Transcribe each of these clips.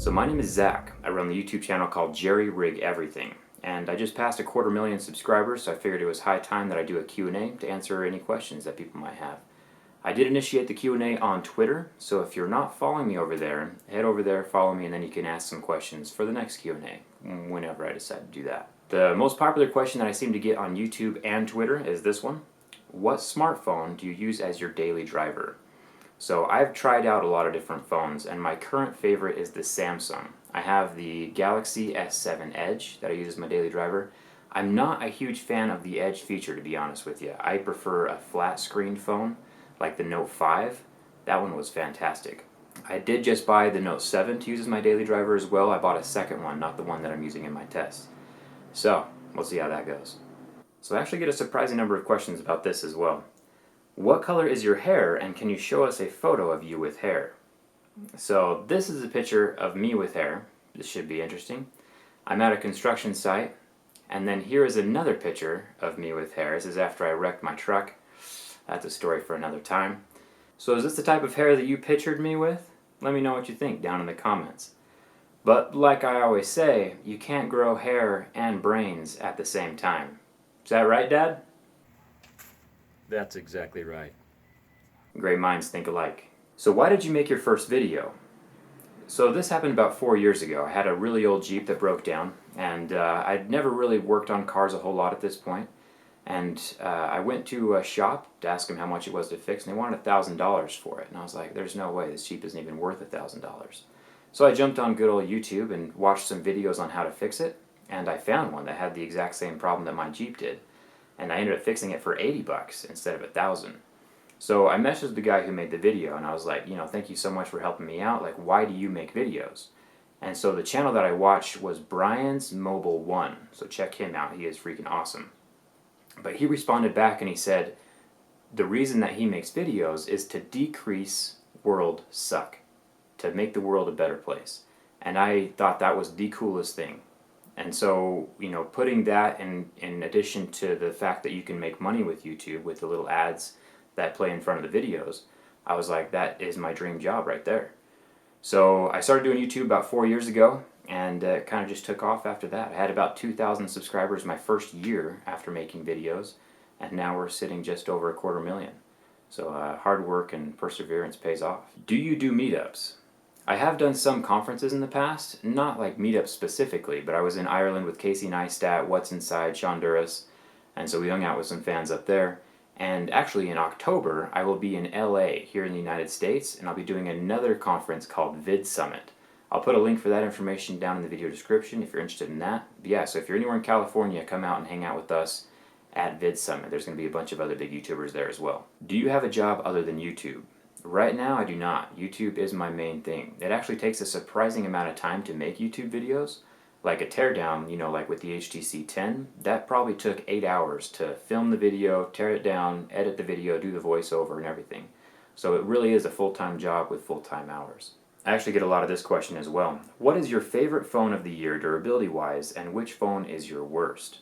So my name is Zach. I run the YouTube channel called JerryRigEverything, and I just passed 250,000 subscribers, so I figured it was high time that I do a Q&A to answer any questions that people might have. I did initiate the Q&A on Twitter, so if you're not following me over there, head over there, follow me, and then you can ask some questions for the next Q&A, whenever I decide to do that. The most popular question that I seem to get on YouTube and Twitter is this one. What smartphone do you use as your daily driver? So I've tried out a lot of different phones, and my current favorite is the Samsung. I have the Galaxy S7 Edge that I use as my daily driver. I'm not a huge fan of the Edge feature, to be honest with you. I prefer a flat screen phone like the Note 5. That one was fantastic. I did just buy the Note 7 to use as my daily driver as well. I bought a second one, not the one that I'm using in my tests. So we'll see how that goes. So I actually get a surprising number of questions about this as well. What color is your hair, and can you show us a photo of you with hair? So this is a picture of me with hair. This should be interesting. I'm at a construction site, and then here is another picture of me with hair. This is after I wrecked my truck. That's a story for another time. So is this the type of hair that you pictured me with? Let me know what you think down in the comments. But like I always say, you can't grow hair and brains at the same time. Is that right, Dad? That's exactly right. Great minds think alike. So why did you make your first video? So this happened about 4 years ago. I had a really old Jeep that broke down, and I'd never really worked on cars a whole lot at this point. And I went to a shop to ask them how much it was to fix, and they wanted $1,000 for it. And I was like, there's no way, this Jeep isn't even worth $1,000. So I jumped on good old YouTube and watched some videos on how to fix it, and I found one that had the exact same problem that my Jeep did. And I ended up fixing it for $80 instead of $1,000. So I messaged the guy who made the video, and I was like, thank you so much for helping me out. Like, why do you make videos? And so the channel that I watched was Brian's Mobile 1. So check him out. He is freaking awesome. But he responded back and he said, the reason that he makes videos is to decrease world suck, to make the world a better place. And I thought that was the coolest thing. And so, putting that in addition to the fact that you can make money with YouTube with the little ads that play in front of the videos, I was like, that is my dream job right there. So I started doing YouTube about 4 years ago, and it kind of just took off after that. I had about 2,000 subscribers my first year after making videos, and now we're sitting just over 250,000. So hard work and perseverance pays off. Do you do meetups? I have done some conferences in the past, not like meetups specifically, but I was in Ireland with Casey Neistat, What's Inside, Sean Duras, and so we hung out with some fans up there. And actually in October, I will be in LA here in the United States, and I'll be doing another conference called Vid Summit. I'll put a link for that information down in the video description if you're interested in that. But yeah, so if you're anywhere in California, come out and hang out with us at Vid Summit. There's going to be a bunch of other big YouTubers there as well. Do you have a job other than YouTube? Right now, I do not. YouTube is my main thing. It actually takes a surprising amount of time to make YouTube videos. Like a teardown, like with the HTC 10, that probably took 8 hours to film the video, tear it down, edit the video, do the voiceover and everything. So it really is a full-time job with full-time hours. I actually get a lot of this question as well. What is your favorite phone of the year durability-wise, and which phone is your worst?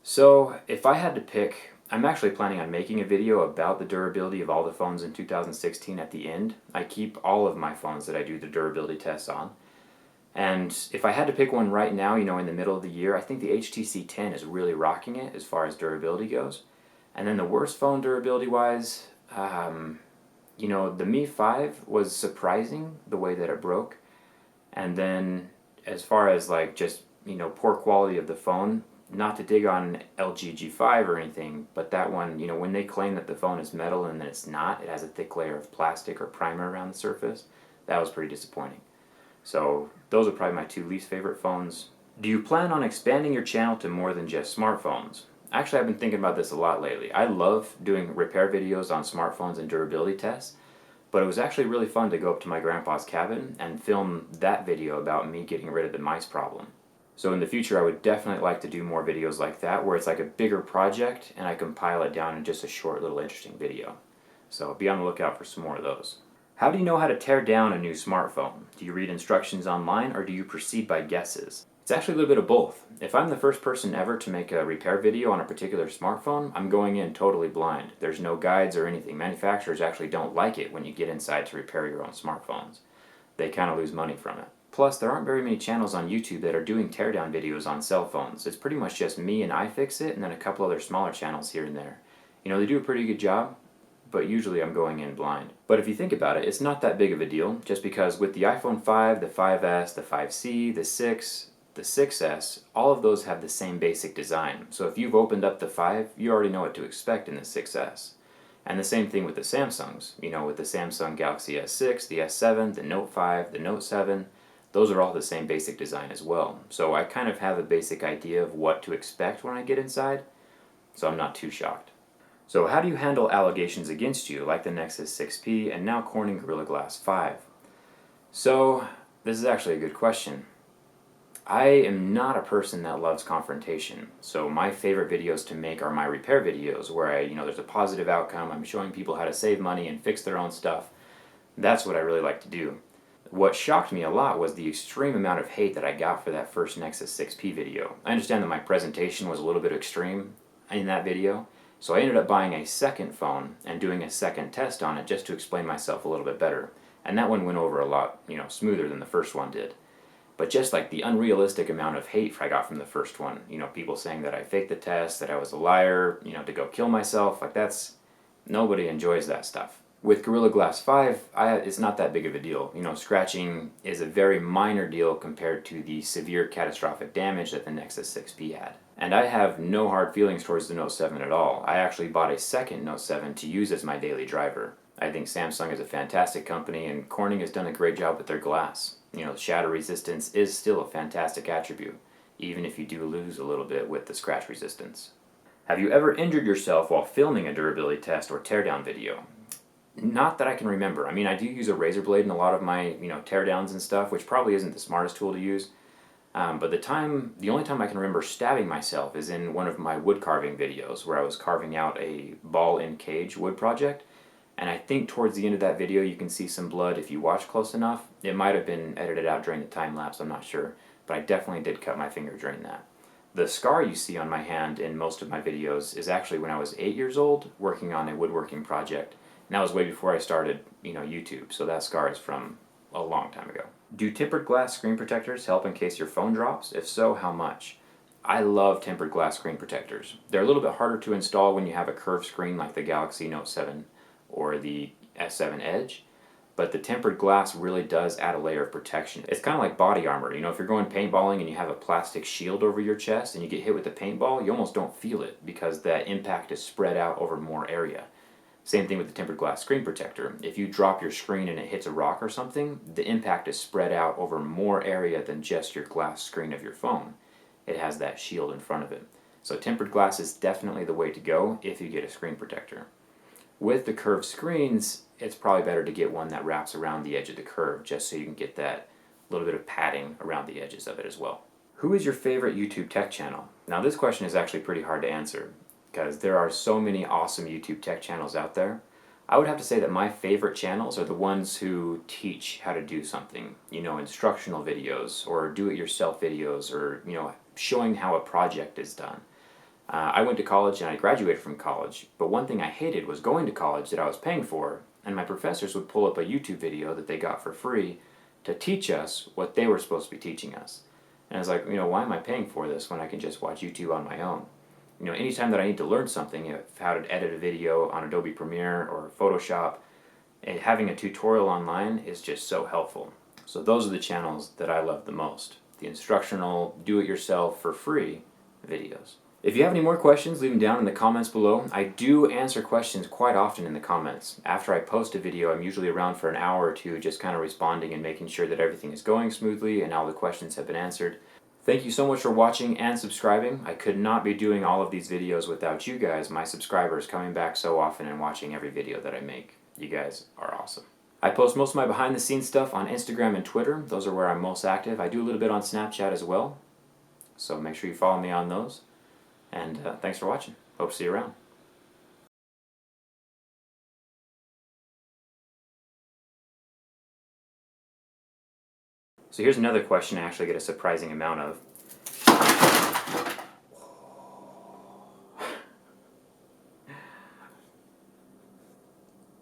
So if I had to pick, I'm actually planning on making a video about the durability of all the phones in 2016 at the end. I keep all of my phones that I do the durability tests on. And if I had to pick one right now, in the middle of the year, I think the HTC 10 is really rocking it as far as durability goes. And then the worst phone durability-wise, the Mi 5 was surprising the way that it broke. And then as far as poor quality of the phone, not to dig on LG G5 or anything, but that one, when they claim that the phone is metal and then it's not, it has a thick layer of plastic or primer around the surface, that was pretty disappointing. So those are probably my two least favorite phones. Do you plan on expanding your channel to more than just smartphones? Actually, I've been thinking about this a lot lately. I love doing repair videos on smartphones and durability tests, but it was actually really fun to go up to my grandpa's cabin and film that video about me getting rid of the mice problem. So in the future, I would definitely like to do more videos like that, where it's like a bigger project and I compile it down in just a short little interesting video. So be on the lookout for some more of those. How do you know how to tear down a new smartphone? Do you read instructions online, or do you proceed by guesses? It's actually a little bit of both. If I'm the first person ever to make a repair video on a particular smartphone, I'm going in totally blind. There's no guides or anything. Manufacturers actually don't like it when you get inside to repair your own smartphones. They kind of lose money from it. Plus, there aren't very many channels on YouTube that are doing teardown videos on cell phones. It's pretty much just me and iFixit and then a couple other smaller channels here and there. You know, they do a pretty good job, but usually I'm going in blind. But if you think about it, it's not that big of a deal, just because with the iPhone 5, the 5S, the 5C, the 6, the 6S, all of those have the same basic design. So if you've opened up the 5, you already know what to expect in the 6S. And the same thing with the Samsungs. You know, with the Samsung Galaxy S6, the S7, the Note 5, the Note 7, those are all the same basic design as well. So I kind of have a basic idea of what to expect when I get inside, so I'm not too shocked. So how do you handle allegations against you, like the Nexus 6P and now Corning Gorilla Glass 5? So, this is actually a good question. I am not a person that loves confrontation, so my favorite videos to make are my repair videos where there's a positive outcome, I'm showing people how to save money and fix their own stuff. That's what I really like to do. What shocked me a lot was the extreme amount of hate that I got for that first Nexus 6P video. I understand that my presentation was a little bit extreme in that video, so I ended up buying a second phone and doing a second test on it just to explain myself a little bit better. And that one went over a lot, smoother than the first one did. But just like the unrealistic amount of hate I got from the first one, people saying that I faked the test, that I was a liar, to go kill myself, nobody enjoys that stuff. With Gorilla Glass 5, it's not that big of a deal. Scratching is a very minor deal compared to the severe catastrophic damage that the Nexus 6P had. And I have no hard feelings towards the Note 7 at all. I actually bought a second Note 7 to use as my daily driver. I think Samsung is a fantastic company and Corning has done a great job with their glass. Shatter resistance is still a fantastic attribute, even if you do lose a little bit with the scratch resistance. Have you ever injured yourself while filming a durability test or teardown video? Not that I can remember. I do use a razor blade in a lot of my, teardowns and stuff, which probably isn't the smartest tool to use. But the only time I can remember stabbing myself is in one of my wood carving videos where I was carving out a ball in cage wood project. And I think towards the end of that video you can see some blood if you watch close enough. It might have been edited out during the time lapse, I'm not sure. But I definitely did cut my finger during that. The scar you see on my hand in most of my videos is actually when I was 8 years old working on a woodworking project. And that was way before I started, YouTube. So that scar is from a long time ago. Do tempered glass screen protectors help in case your phone drops? If so, how much? I love tempered glass screen protectors. They're a little bit harder to install when you have a curved screen like the Galaxy Note 7 or the S7 Edge, but the tempered glass really does add a layer of protection. It's kind of like body armor. If you're going paintballing and you have a plastic shield over your chest and you get hit with a paintball, you almost don't feel it because that impact is spread out over more area. Same thing with the tempered glass screen protector. If you drop your screen and it hits a rock or something, the impact is spread out over more area than just your glass screen of your phone. It has that shield in front of it. So tempered glass is definitely the way to go if you get a screen protector. With the curved screens, it's probably better to get one that wraps around the edge of the curve just so you can get that little bit of padding around the edges of it as well. Who is your favorite YouTube tech channel? Now this question is actually pretty hard to answer because there are so many awesome YouTube tech channels out there. I would have to say that my favorite channels are the ones who teach how to do something, instructional videos or do-it-yourself videos or, showing how a project is done. I went to college and I graduated from college, but one thing I hated was going to college that I was paying for, and my professors would pull up a YouTube video that they got for free to teach us what they were supposed to be teaching us. And I was like, why am I paying for this when I can just watch YouTube on my own? Anytime that I need to learn something, how to edit a video on Adobe Premiere or Photoshop, having a tutorial online is just so helpful. So those are the channels that I love the most. The instructional, do-it-yourself for free videos. If you have any more questions, leave them down in the comments below. I do answer questions quite often in the comments. After I post a video, I'm usually around for an hour or two just kind of responding and making sure that everything is going smoothly and all the questions have been answered. Thank you so much for watching and subscribing. I could not be doing all of these videos without you guys, my subscribers, coming back so often and watching every video that I make. You guys are awesome. I post most of my behind the scenes stuff on Instagram and Twitter. Those are where I'm most active. I do a little bit on Snapchat as well. So make sure you follow me on those. And thanks for watching. Hope to see you around. So here's another question I actually get a surprising amount of.